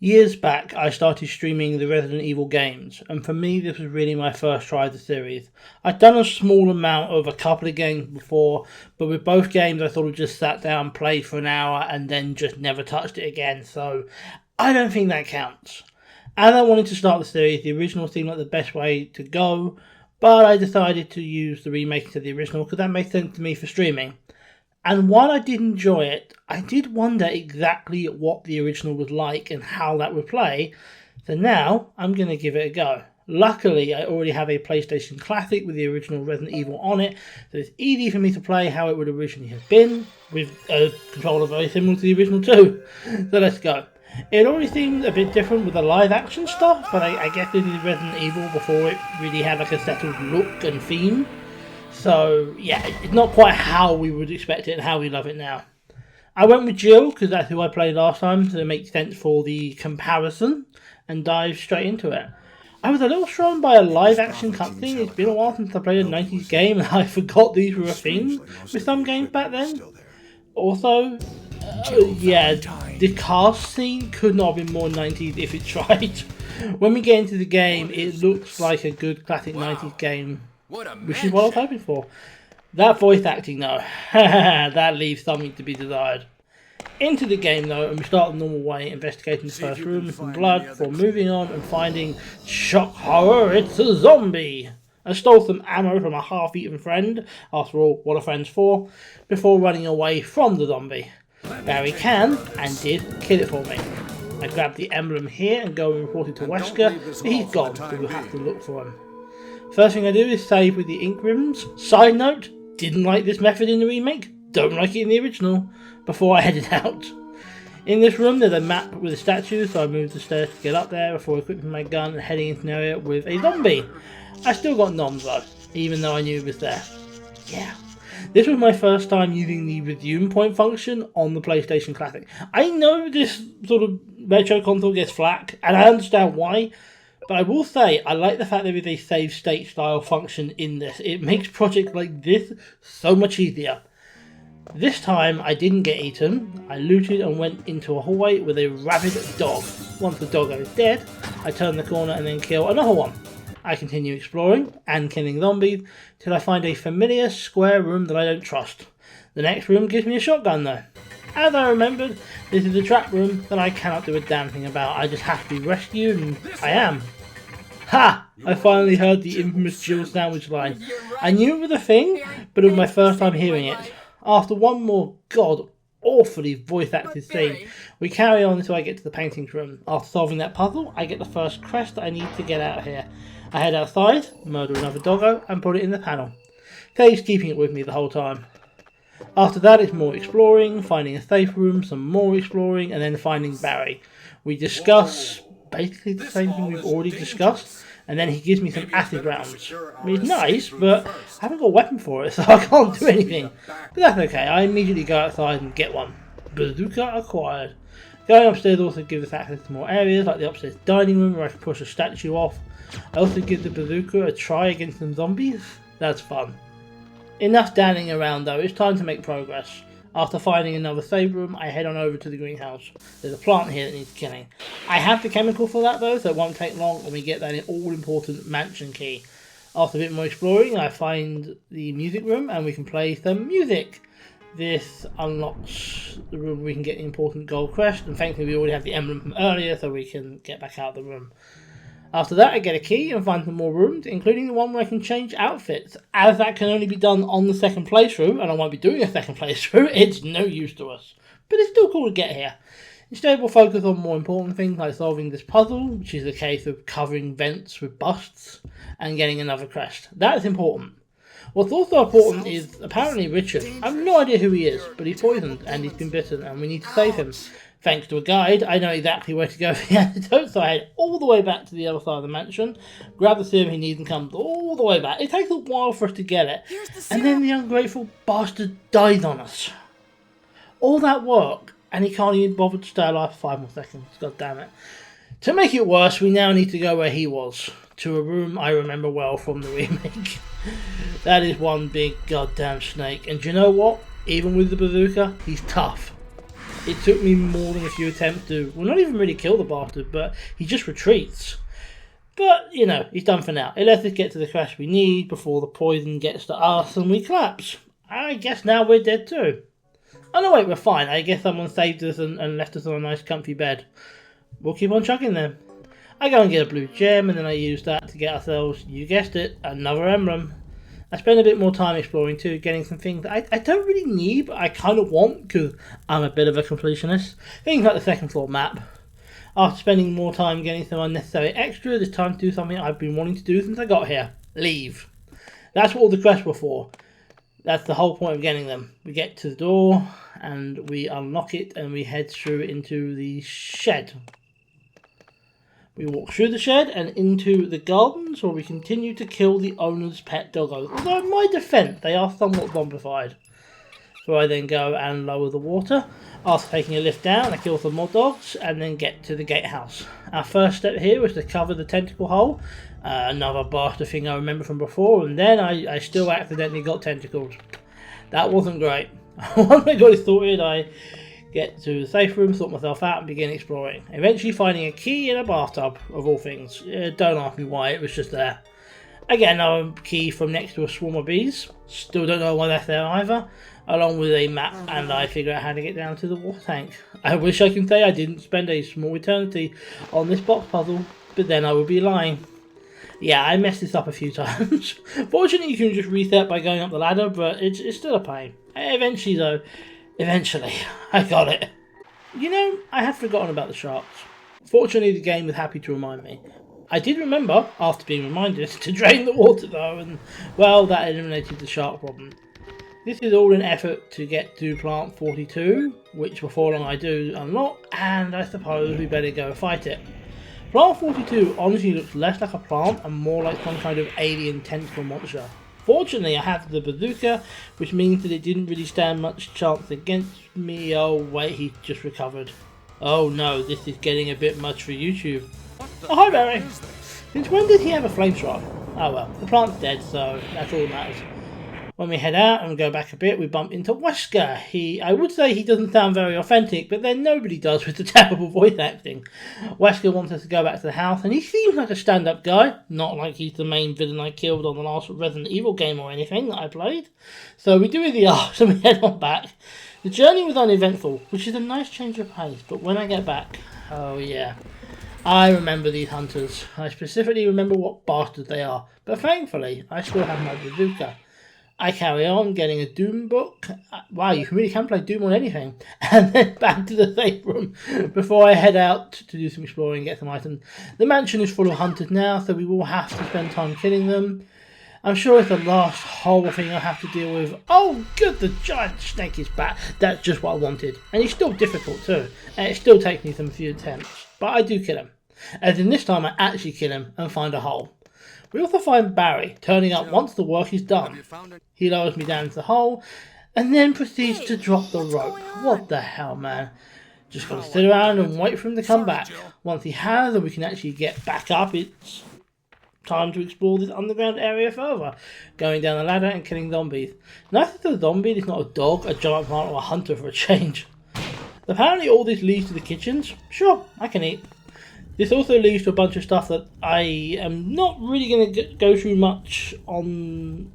Years back, I started streaming the Resident Evil games, and for me, this was really my first try of the series. I'd done a small amount of a couple of games before, but with both games, I sort of just sat down, played for an hour, and then just never touched it again, so I don't think that counts. As I wanted to start the series, the original seemed like the best way to go, but I decided to use the remake instead of the original because that made sense to me for streaming. And while I did enjoy it, I did wonder exactly what the original was like and how that would play, so now I'm going to give it a go. Luckily, I already have a PlayStation Classic with the original Resident Evil on it, so it's easy for me to play how it would originally have been, with a controller very similar to the original too. So let's go. It already seemed a bit different with the live action stuff, but I guess this is Resident Evil before it really had like a settled look and theme. So, yeah, it's not quite how we would expect it and how we love it now. I went with Jill, because that's who I played last time, so it makes sense for the comparison, and dive straight into it. I was a little thrown by a live-action cutscene. It's been a while since I played a 90s game, and I forgot these were a thing with some games back then. Also, yeah, the cast scene could not have been more 90s if it tried. When we get into the game, it looks like a good classic 90s game. Which is what I was hoping for. That voice acting though, that leaves something to be desired. Into the game though, and we start the normal way, investigating the first room with some blood, before moving on and finding, shock horror, it's a zombie! I stole some ammo from a half-eaten friend, after all, what are friends for, before running away from the zombie. Barry can, and did, kill it for me. I grabbed the emblem here and go and report it to Wesker, but he's gone, so we'll have to look for him. First thing I do is save with the ink ribbons. Side note, didn't like this method in the remake, don't like it in the original, before I headed out. In this room there's a map with a statue, so I moved the stairs to get up there before equipping my gun and heading into an area with a zombie. I still got noms though, even though I knew it was there. Yeah. This was my first time using the resume point function on the PlayStation Classic. I know this sort of retro console gets flack, and I understand why, but I will say, I like the fact there is a save state style function in this. It makes projects like this so much easier. This time, I didn't get eaten. I looted and went into a hallway with a rabid dog. Once the doggo is dead, I turn the corner and then kill another one. I continue exploring and killing zombies till I find a familiar square room that I don't trust. The next room gives me a shotgun though. As I remembered, this is a trap room that I cannot do a damn thing about. I just have to be rescued, and I am. Ha! I finally heard the infamous Jill sandwich line. I knew it was a thing, but it was my first time hearing it. After one more god-awfully voice-acted scene, we carry on until I get to the paintings room. After solving that puzzle, I get the first crest that I need to get out of here. I head outside, murder another doggo, and put it in the panel. Dave's keeping it with me the whole time. After that, it's more exploring, finding a safe room, some more exploring, and then finding Barry. We discuss basically the same thing we've already discussed, and then he gives me some acid rounds. I mean, it's nice, but I haven't got a weapon for it, so I can't do anything. But that's okay, I immediately go outside and get one. Bazooka acquired. Going upstairs also gives us access to more areas, like the upstairs dining room where I can push a statue off. I also give the bazooka a try against some zombies. That's fun. Enough dandying around though, it's time to make progress. After finding another save room, I head on over to the greenhouse. There's a plant here that needs killing. I have the chemical for that though, so it won't take long when we get that all-important mansion key. After a bit more exploring, I find the music room and we can play some music. This unlocks the room where we can get the important gold crest, and thankfully we already have the emblem from earlier, so we can get back out of the room. After that, I get a key and find some more rooms, including the one where I can change outfits. As that can only be done on the second playthrough, and I won't be doing a second playthrough, it's no use to us. But it's still cool to get here. Instead, we'll focus on more important things like solving this puzzle, which is a case of covering vents with busts, and getting another crest. That is important. What's also important is, apparently Richard, I have no idea who he is, but he's poisoned and he's been bitten and we need to save him. Thanks to a guide, I know exactly where to go for the antidote, so I head all the way back to the other side of the mansion, grab the serum he needs and comes all the way back. It takes a while for us to get it, and then the ungrateful bastard dies on us. All that work, and he can't even bother to stay alive for 5 more seconds, god damn it. To make it worse, we now need to go where he was, to a room I remember well from the remake. That is one big goddamn snake, and do you know what? Even with the bazooka, he's tough. It took me more than a few attempts to, well, not even really kill the bastard, but he just retreats. But, you know, he's done for now. It lets us get to the crash we need before the poison gets to us and we collapse. I guess now we're dead too. Oh no, wait, we're fine. I guess someone saved us and left us on a nice comfy bed. We'll keep on chugging then. I go and get a blue gem and then I use that to get ourselves, you guessed it, another emblem. I spend a bit more time exploring too, getting some things that I don't really need, but I kind of want because I'm a bit of a completionist. Things like the second floor map. After spending more time getting some unnecessary extra, it's time to do something I've been wanting to do since I got here. Leave. That's what all the quests were for. That's the whole point of getting them. We get to the door and we unlock it and we head through into the shed. We walk through the shed and into the gardens where we continue to kill the owner's pet doggos. Although in my defence, they are somewhat zombified. So I then go and lower the water. After taking a lift down, I kill some more dogs and then get to the gatehouse. Our first step here was to cover the tentacle hole. Another bastard thing I remember from before, and then I still accidentally got tentacled. That wasn't great. Once I got it sorted, I get to the safe room, sort myself out and begin exploring. Eventually finding a key in a bathtub, of all things. Don't ask me why, it was just there. Again, a key from next to a swarm of bees. Still don't know why that's there either. Along with a map, and I figure out how to get down to the water tank. I wish I can say I didn't spend a small eternity on this box puzzle, but then I would be lying. Yeah, I messed this up a few times. Fortunately, you can just reset by going up the ladder, but it's still a pain. Eventually, though, I got it. You know, I had forgotten about the sharks. Fortunately, the game was happy to remind me. I did remember, after being reminded, to drain the water though, and, well, that eliminated the shark problem. This is all an effort to get to plant 42, which before long I do unlock, and I suppose we better go fight it. Plant 42 honestly looks less like a plant and more like some kind of alien tentacle monster. Fortunately, I have the bazooka, which means that it didn't really stand much chance against me. Oh wait, he just recovered. Oh no, this is getting a bit much for YouTube. Oh hi Barry! Since when did he have a flame strike? Oh well, the plant's dead, so that's all that matters. When we head out and go back a bit, we bump into Wesker. I would say he doesn't sound very authentic, but then nobody does with the terrible voice acting. Wesker wants us to go back to the house, and he seems like a stand-up guy, not like he's the main villain I killed on the last Resident Evil game or anything that I played. So we do his arse and we head on back. The journey was uneventful, which is a nice change of pace, but when I get back, oh yeah. I remember these hunters. I specifically remember what bastards they are, but thankfully, I still have my bazooka. I carry on getting a Doom book. Wow, you really can play Doom on anything. And then back to the safe room before I head out to do some exploring and get some items. The mansion is full of hunters now, so we will have to spend time killing them. I'm sure it's the last whole thing I have to deal with. Oh, good, the giant snake is back. That's just what I wanted. And he's still difficult too. And it still takes me some few attempts. But I do kill him. As in this time I actually kill him and find a hole. We also find Barry turning up once the work is done. He lowers me down into the hole and then proceeds to drop the rope. What the hell, man? Just gotta sit around and wait for him to come back. Once he has and we can actually get back up, it's time to explore this underground area further. Going down the ladder and killing zombies. Nice that the zombie is not a dog, a giant plant, or a hunter for a change. Apparently all this leads to the kitchens. Sure, I can eat. This also leads to a bunch of stuff that I am not really going to go through much on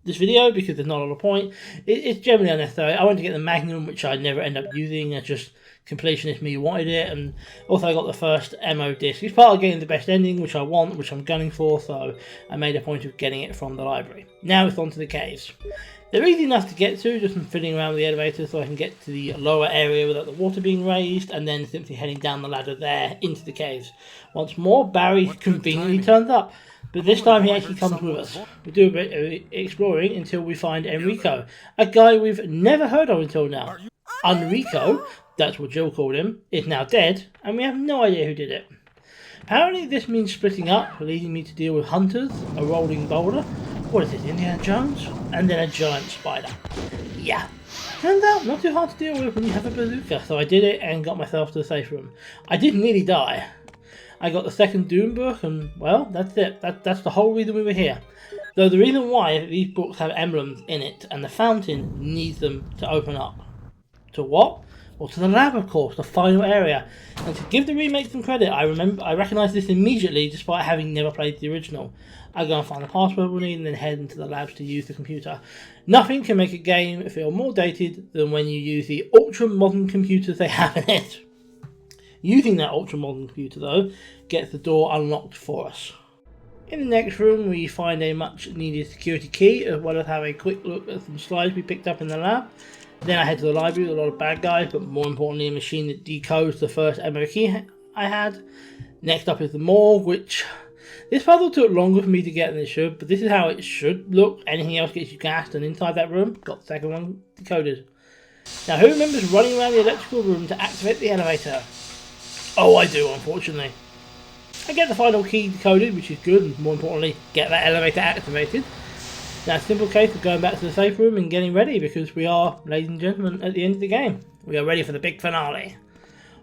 this video because there's not a lot of point. It's generally unnecessary. I wanted to get the Magnum, which I never end up using. It's just completionist me wanted it. And also I got the first MO disc. It's part of getting the best ending, which I want, which I'm gunning for. So I made a point of getting it from the library. Now it's on to the caves. They're easy enough to get to, just from fiddling around with the elevator so I can get to the lower area without the water being raised, and then simply heading down the ladder there into the caves. Once more, Barry conveniently turns up, but this time he actually comes with us. We do a bit of exploring until we find Enrico, a guy we've never heard of until now. Enrico, that's what Jill called him, is now dead, and we have no idea who did it. Apparently this means splitting up, leading me to deal with hunters, a rolling boulder, what is it, Indiana Jones? And then a giant spider. Yeah. Turns out, not too hard to deal with when you have a bazooka, so I did it and got myself to the safe room. I did nearly die. I got the second Doom book and, well, that's it. That's the whole reason we were here. Though the reason why these books have emblems in it and the fountain needs them to open up. To what? or to the lab, of course, the final area. And to give the remake some credit, I recognised this immediately despite having never played the original. I go and find the password we'll need and then head into the labs to use the computer. Nothing can make a game feel more dated than when you use the ultra-modern computers they have in it. Using that ultra-modern computer, though, gets the door unlocked for us. In the next room, we find a much-needed security key, as well as have a quick look at some slides we picked up in the lab. Then I head to the library with a lot of bad guys, but more importantly a machine that decodes the first ammo key I had. Next up is the morgue, which... this puzzle took longer for me to get than it should, but this is how it should look. Anything else gets you gassed, and inside that room, got the second one decoded. Now who remembers running around the electrical room to activate the elevator? Oh, I do, unfortunately. I get the final key decoded, which is good, and more importantly, get that elevator activated. Now, a simple case of going back to the safe room and getting ready, because we are, ladies and gentlemen, at the end of the game. We are ready for the big finale.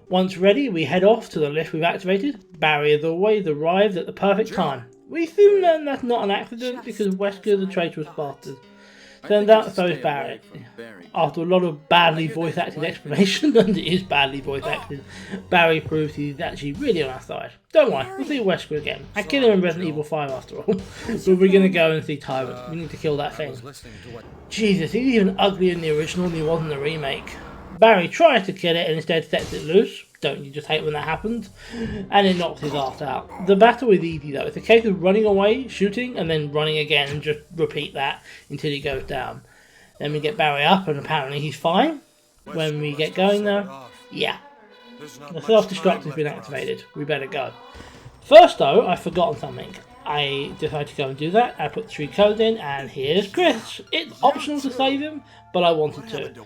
Once ready, we head off to the lift we've activated. Barry, as always, arrived at the perfect time. We soon learn that's not an accident, because Wesker, the traitorous bastard. Turns out so is Barry. After a lot of badly voice acted explanation, and it is badly voice acted, Barry proves he's actually really on our side. Don't worry, we'll see Wesker again. I killed him in Resident Evil 5 after all. But we're gonna go and see Tyrant. We need to kill that thing. Jesus, he's even uglier in the original than he was in the remake. Barry tries to kill it and instead sets it loose. Don't you just hate when that happens? And it knocks his ass out. The battle is easy though. It's a case of running away, shooting, and then running again and just repeat that until he goes down. Then we get Barry up and apparently he's fine. When we get going though, yeah. The self-destruct has been activated. We better go. First though, I've forgotten something. I decided to go and do that. I put the 3 codes in and here's Chris. It's optional to save him, but I wanted to.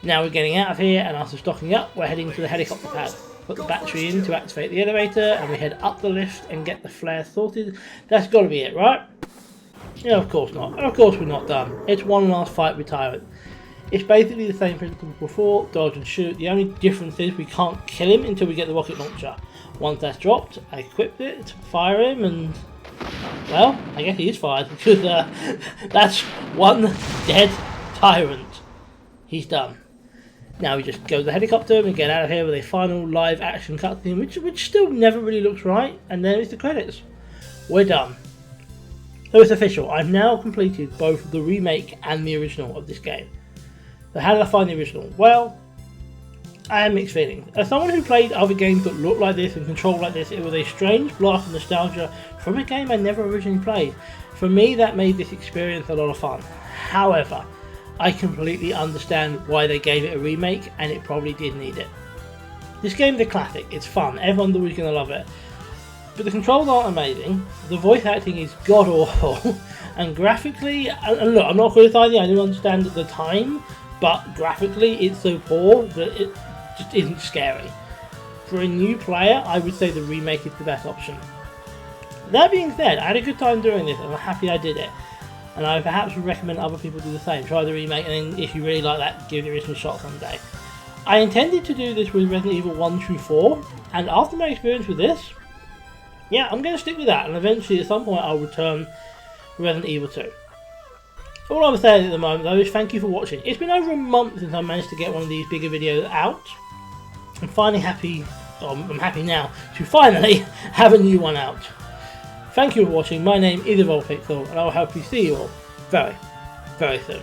Now we're getting out of here and after stocking up, we're heading to the helicopter pad. Put the battery in to activate the elevator and we head up the lift and get the flare sorted. That's got to be it, right? Yeah, of course not. Of course we're not done. It's one last fight with Tyrant. It's basically the same principle before, dodge and shoot. The only difference is we can't kill him until we get the rocket launcher. Once that's dropped, I equip it, fire him and... well, I guess he is fired because that's one dead Tyrant. He's done. Now we just go to the helicopter and get out of here with a final live action cutscene, which still never really looks right, and then it's the credits. We're done. So it's official. I've now completed both the remake and the original of this game. So how did I find the original? Well, I have mixed feelings. As someone who played other games that looked like this and controlled like this, it was a strange blast of nostalgia from a game I never originally played. For me, that made this experience a lot of fun. However, I completely understand why they gave it a remake, and it probably did need it. This game's a classic, it's fun, everyone's always going to love it. But the controls aren't amazing, the voice acting is god awful, and graphically, and look, I'm not criticising, I didn't understand at the time, but graphically it's so poor that it just isn't scary. For a new player, I would say the remake is the best option. That being said, I had a good time doing this and I'm happy I did it. And I perhaps would recommend other people do the same. Try the remake and then if you really like that, give the original a shot someday. I intended to do this with Resident Evil 1 through 4, and after my experience with this, yeah, I'm going to stick with that, and eventually at some point I'll return Resident Evil 2. All I'm saying at the moment though is thank you for watching. It's been over a month since I managed to get one of these bigger videos out. I'm finally happy, I'm happy now to finally have a new one out. Thank you for watching, my name is EvolvedPixel and I will hope you see you all very, very soon.